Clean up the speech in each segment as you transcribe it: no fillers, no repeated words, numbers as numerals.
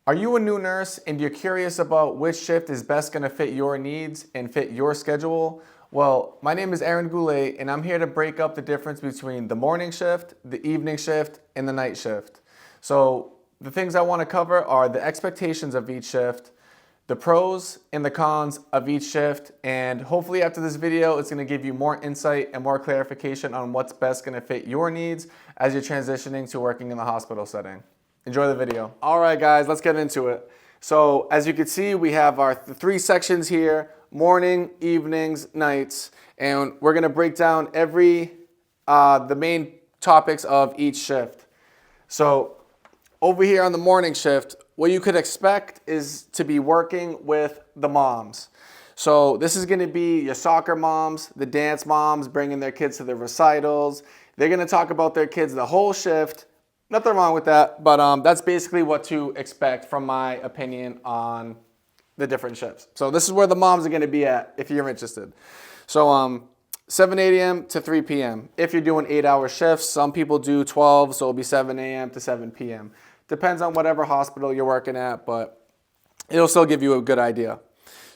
Are you a new nurse and you're curious about which shift is best going to fit your needs and fit your schedule? Well, my name is Aaron Goulet and I'm here to break up the difference between the morning shift, the evening shift, and the night shift. So the things I want to cover are the expectations of each shift, the pros and the cons of each shift, and hopefully after this video, it's going to give you more insight and more clarification on what's best going to fit your needs as you're transitioning to working in the hospital setting. Enjoy the video. All right, guys, let's get into it. So as you can see, we have our three sections here: morning, evenings, nights, and we're going to break down the main topics of each shift. So over here on the morning shift, what you could expect is to be working with the moms. So this is going to be your soccer moms, the dance moms, bringing their kids to the recitals. They're going to talk about their kids the whole shift. Nothing wrong with that, but that's basically what to expect from my opinion on the different shifts. So this is where the moms are going to be at if you're interested. So 7 a.m. to 3 p.m. If you're doing 8-hour shifts, some people do 12, so it'll be 7 a.m. to 7 p.m. Depends on whatever hospital you're working at, but it'll still give you a good idea.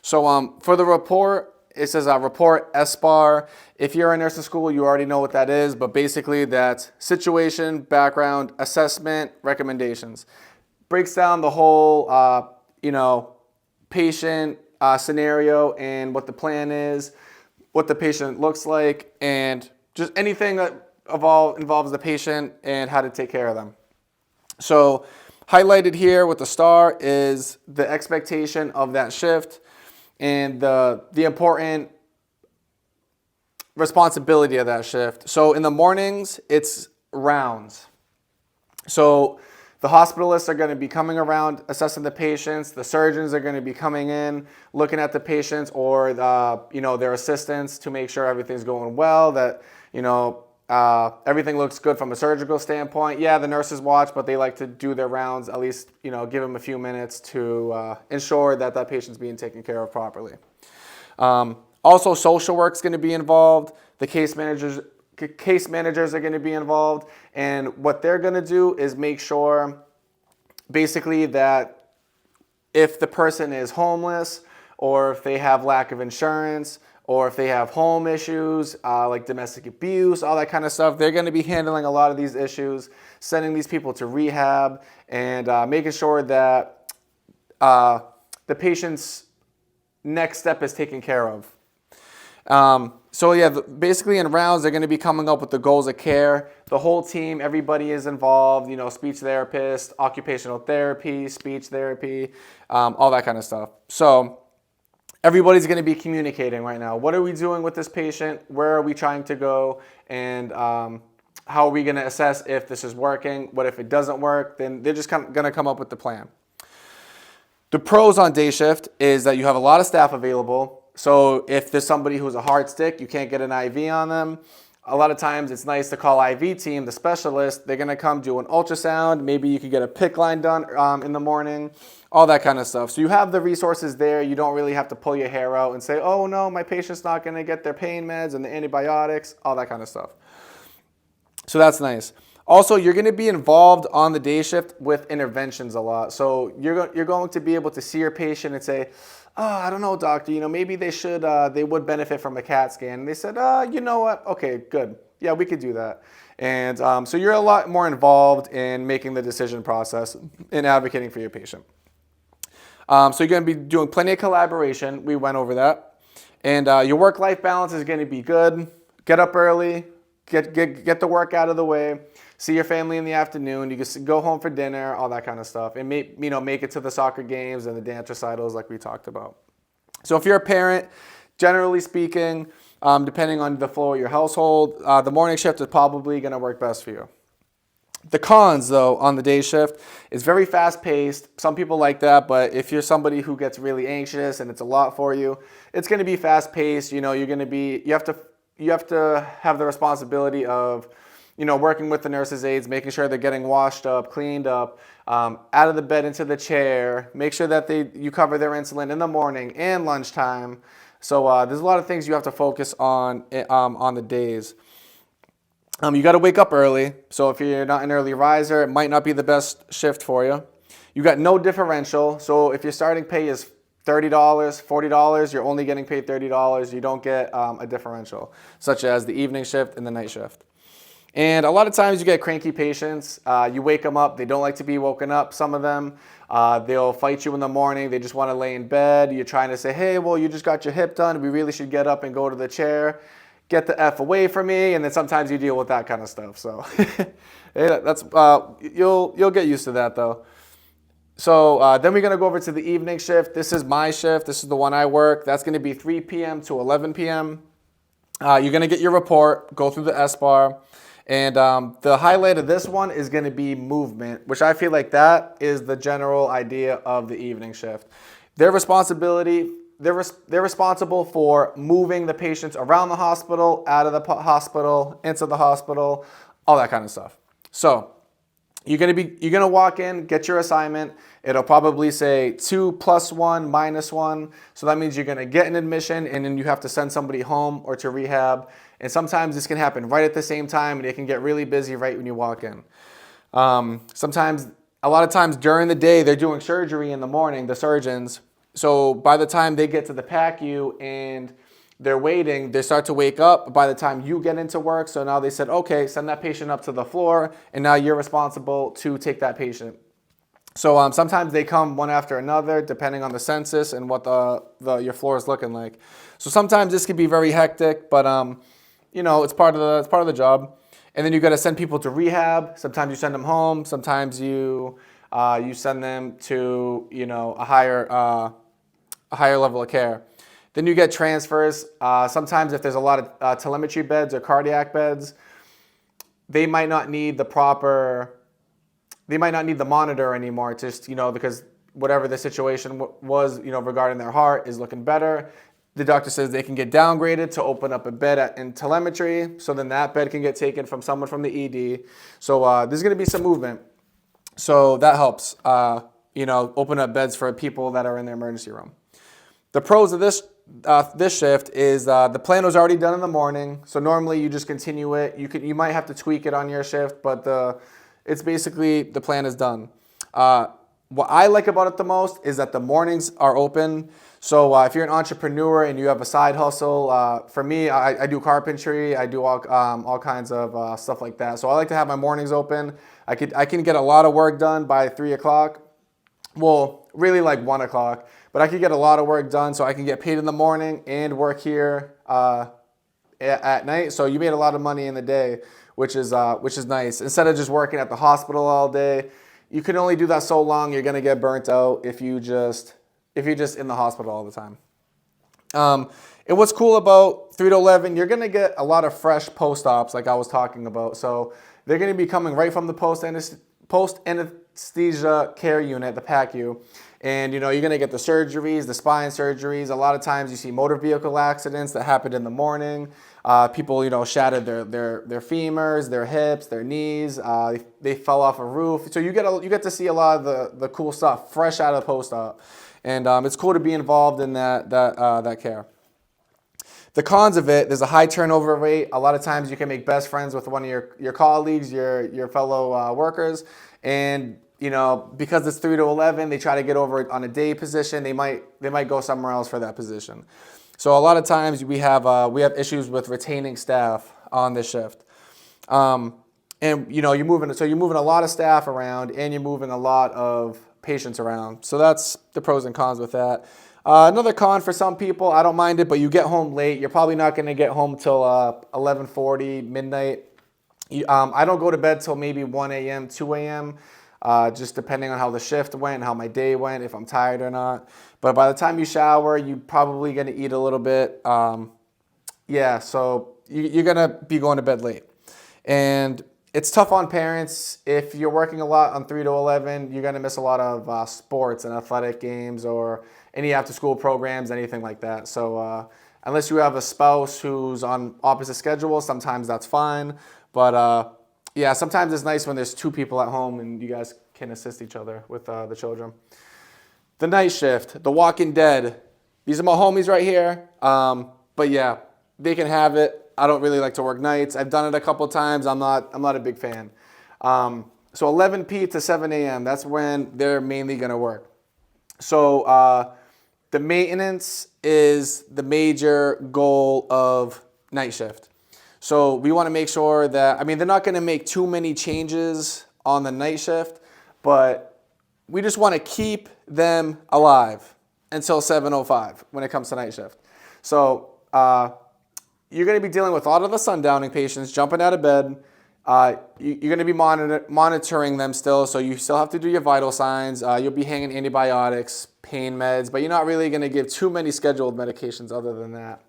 So for the report, it says report SBAR. If you're in nursing school, you already know what that is, but basically that's situation, background, assessment, recommendations. Breaks down the whole, patient scenario and what the plan is, what the patient looks like, and just anything that involves the patient and how to take care of them. So highlighted here with the star is the expectation of that shift and the important responsibility of that shift. So in the mornings, it's rounds. So the hospitalists are going to be coming around, assessing the patients. The surgeons are going to be coming in, looking at the patients or their assistants to make sure everything's going well, that everything looks good from a surgical standpoint. Yeah, the nurses watch, but they like to do their rounds, at least give them a few minutes to ensure that that patient's being taken care of properly. Also, social work's going to be involved. The case managers are going to be involved, and what they're going to do is make sure basically that if the person is homeless or if they have lack of insurance or if they have home issues like domestic abuse, all that kind of stuff, they're going to be handling a lot of these issues, sending these people to rehab, and making sure that the patient's next step is taken care of. Basically in rounds, they're going to be coming up with the goals of care. The whole team, everybody is involved, speech therapist, occupational therapy, speech therapy, all that kind of stuff. So everybody's going to be communicating right now. What are we doing with this patient? Where are we trying to go? And how are we going to assess if this is working? What if it doesn't work? Then they're just going to come up with the plan. The pros on day shift is that you have a lot of staff available. So if there's somebody who's a hard stick, you can't get an IV on them. A lot of times it's nice to call IV team, the specialist. They're going to come do an ultrasound. Maybe you could get a PICC line done in the morning, all that kind of stuff. So you have the resources there. You don't really have to pull your hair out and say, oh no, my patient's not going to get their pain meds and the antibiotics, all that kind of stuff. So that's nice. Also, you're going to be involved on the day shift with interventions a lot. So you're going to be able to see your patient and say, oh, I don't know, doctor, maybe they would benefit from a CAT scan. And they said, you know what? Okay, good. Yeah, we could do that. And so you're a lot more involved in making the decision process and advocating for your patient. So you're going to be doing plenty of collaboration. We went over that. And your work-life balance is going to be good. Get up early, get the work out of the way, see your family in the afternoon, you can go home for dinner, all that kind of stuff, and make it to the soccer games and the dance recitals like we talked about. So if you're a parent, generally speaking, depending on the flow of your household, the morning shift is probably going to work best for you. The cons, though, on the day shift is very fast-paced. Some people like that, but if you're somebody who gets really anxious and it's a lot for you, it's going to be fast-paced. You have to have the responsibility of working with the nurses' aides, making sure they're getting washed up, cleaned up, out of the bed into the chair, make sure that you cover their insulin in the morning and lunchtime. So there's a lot of things you have to focus on the days. You got to wake up early. So if you're not an early riser, it might not be the best shift for you. You got no differential. So if your starting pay is $30, $40, you're only getting paid $30. You don't get a differential, such as the evening shift and the night shift. And a lot of times you get cranky patients. You wake them up. They don't like to be woken up, some of them. They'll fight you in the morning. They just want to lay in bed. You're trying to say, hey, well, you just got your hip done. We really should get up and go to the chair. Get the F away from me. And then sometimes you deal with that kind of stuff. So yeah, that's you'll get used to that, though. So then we're going to go over to the evening shift. This is my shift. This is the one I work. That's going to be 3 p.m. to 11 p.m. You're going to get your report, go through the S-bar. And the highlight of this one is going to be movement, which I feel like that is the general idea of the evening shift. Their responsibility, they're responsible for moving the patients around the hospital, out of the hospital, into the hospital, all that kind of stuff. So you're gonna walk in, get your assignment. It'll probably say 2 + 1 - 1. So that means you're gonna get an admission and then you have to send somebody home or to rehab. And sometimes this can happen right at the same time and it can get really busy right when you walk in. A lot of times during the day, they're doing surgery in the morning, the surgeons. So by the time they get to the PACU and they're waiting, they start to wake up by the time you get into work. So now they said, okay, send that patient up to the floor, and now you're responsible to take that patient. So sometimes they come one after another, depending on the census and what your floor is looking like. So sometimes this can be very hectic, but it's part of the job. And then you got to send people to rehab. Sometimes you send them home. Sometimes you send them to a higher level of care. Then you get transfers. Sometimes if there's a lot of telemetry beds or cardiac beds, they might not need the monitor anymore, just because whatever the situation was regarding their heart is looking better. The doctor says they can get downgraded to open up a bed in telemetry, so then that bed can get taken from someone from the ED. So there's going to be some movement. So that helps, open up beds for people that are in the emergency room. The pros of this shift is the plan was already done in the morning, so normally you just continue it. You might have to tweak it on your shift, but it's basically the plan is done. What I like about it the most is that the mornings are open. So if you're an entrepreneur and you have a side hustle, for me, I do carpentry, I do all kinds of stuff like that. So I like to have my mornings open. I can get a lot of work done by 3 o'clock. Well, really like 1 o'clock, but I could get a lot of work done, so I can get paid in the morning and work here at night. So you made a lot of money in the day, which is nice. Instead of just working at the hospital all day, you can only do that so long. You're gonna get burnt out if you're just in the hospital all the time. And what's cool about 3 to 11, you're gonna get a lot of fresh post-ops, like I was talking about. So they're gonna be coming right from the post-anesthesia care unit, the PACU. And you're gonna get the surgeries, the spine surgeries. A lot of times you see motor vehicle accidents that happened in the morning. People, shattered their femurs, their hips, their knees. They fell off a roof. So you get to see a lot of the cool stuff fresh out of post-op. And it's cool to be involved in that care. The cons of it, there's a high turnover rate. A lot of times you can make best friends with one of your colleagues, your fellow workers. And because it's 3 to 11, they try to get over it on a day position. They might go somewhere else for that position. So a lot of times we have issues with retaining staff on this shift. And you're moving a lot of staff around, and you're moving a lot of patients around. So that's the pros and cons with that. Another con for some people, I don't mind it, but you get home late. You're probably not going to get home till 11:40, midnight. I don't go to bed till maybe 1 a.m., 2 a.m., just depending on how the shift went and how my day went, if I'm tired or not. But by the time you shower, you're probably going to eat a little bit. So you're going to be going to bed late. And it's tough on parents. If you're working a lot on 3 to 11, you're going to miss a lot of sports and athletic games or any after-school programs, anything like that. So unless you have a spouse who's on opposite schedules, sometimes that's fine. But sometimes it's nice when there's 2 people at home and you guys can assist each other with the children. The night shift, the Walking Dead. These are my homies right here. But yeah, they can have it. I don't really like to work nights. I've done it a couple times. I'm not a big fan. So 11 p to 7 a.m., that's when they're mainly going to work. So the maintenance is the major goal of night shift. So we want to make sure that, I mean, they're not going to make too many changes on the night shift, but we just want to keep them alive until 7:05 when it comes to night shift. So you're going to be dealing with a lot of the sundowning patients, jumping out of bed. You're going to be monitoring them still, so you still have to do your vital signs. You'll be hanging antibiotics, pain meds, but you're not really going to give too many scheduled medications other than that.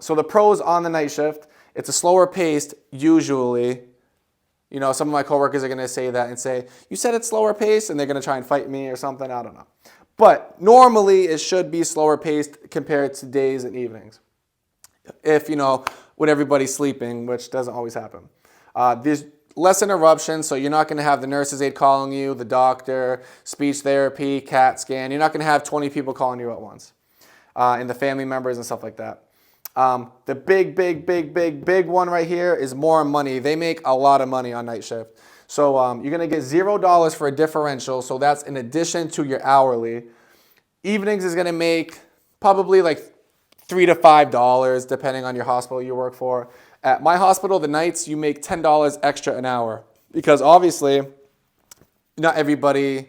So the pros on the night shift, it's a slower paced usually. You know, some of my coworkers are going to say that and say, you said it's slower paced, and they're going to try and fight me or something. I don't know. But normally it should be slower paced compared to days and evenings. If, you know, with everybody sleeping, which doesn't always happen. There's less interruptions, so you're not going to have the nurse's aide calling you, the doctor, speech therapy, CAT scan. You're not going to have 20 people calling you at once, and the family members and stuff like that. The big one right here is more money. They make a lot of money on night shift. So you're going to get $0 for a differential, so that's in addition to your hourly. Evenings is going to make probably like $3 to $5, depending on your hospital you work for. At my hospital, the nights, you make $10 extra an hour because obviously, not everybody,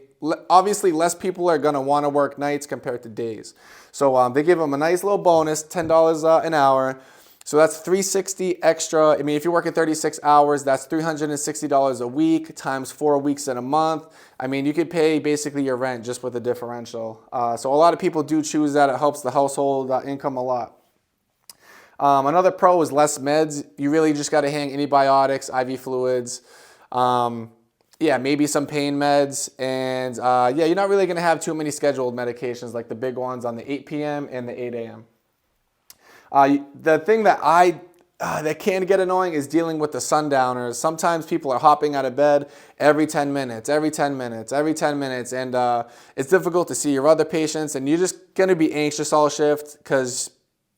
obviously less people are going to want to work nights compared to days. So they give them a nice little bonus, $10 an hour. So that's $360 extra. I mean, if you're working 36 hours, that's $360 a week times 4 weeks in a month. I mean, you could pay basically your rent just with the differential. So a lot of people do choose that. It helps the household income a lot. Another pro is less meds. You really just got to hang antibiotics, IV fluids, yeah, maybe some pain meds, and yeah, you're not really going to have too many scheduled medications like the big ones on the 8 p.m. and the 8 a.m. The thing that can get annoying is dealing with the sundowners. Sometimes people are hopping out of bed every 10 minutes, every 10 minutes, every 10 minutes, and it's difficult to see your other patients, and you're just going to be anxious all shift because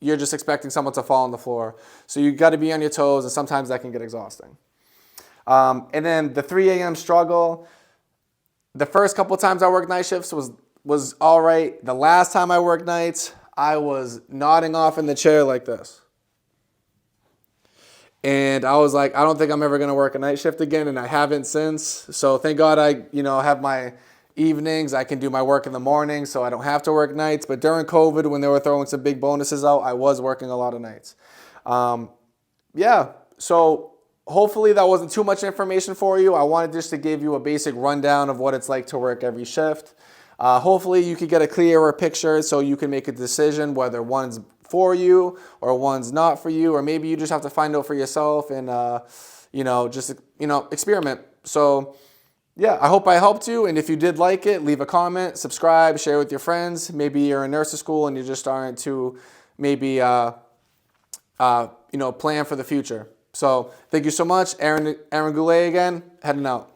you're just expecting someone to fall on the floor. So you got to be on your toes, and sometimes that can get exhausting. And then the 3 a.m. struggle, the first couple times I worked night shifts was all right. The last time I worked nights, I was nodding off in the chair like this. And I was like, I don't think I'm ever going to work a night shift again, and I haven't since. So thank God I, have my evenings. I can do my work in the morning, so I don't have to work nights. But during COVID, when they were throwing some big bonuses out, I was working a lot of nights. Yeah, so hopefully that wasn't too much information for you. I wanted just to give you a basic rundown of what it's like to work every shift. Hopefully you could get a clearer picture so you can make a decision whether one's for you or one's not for you, or maybe you just have to find out for yourself and, experiment. So yeah, I hope I helped you. And if you did like it, leave a comment, subscribe, share with your friends. Maybe you're in nursing school and you're just starting to maybe, plan for the future. So thank you so much. Aaron Goulet again, heading out.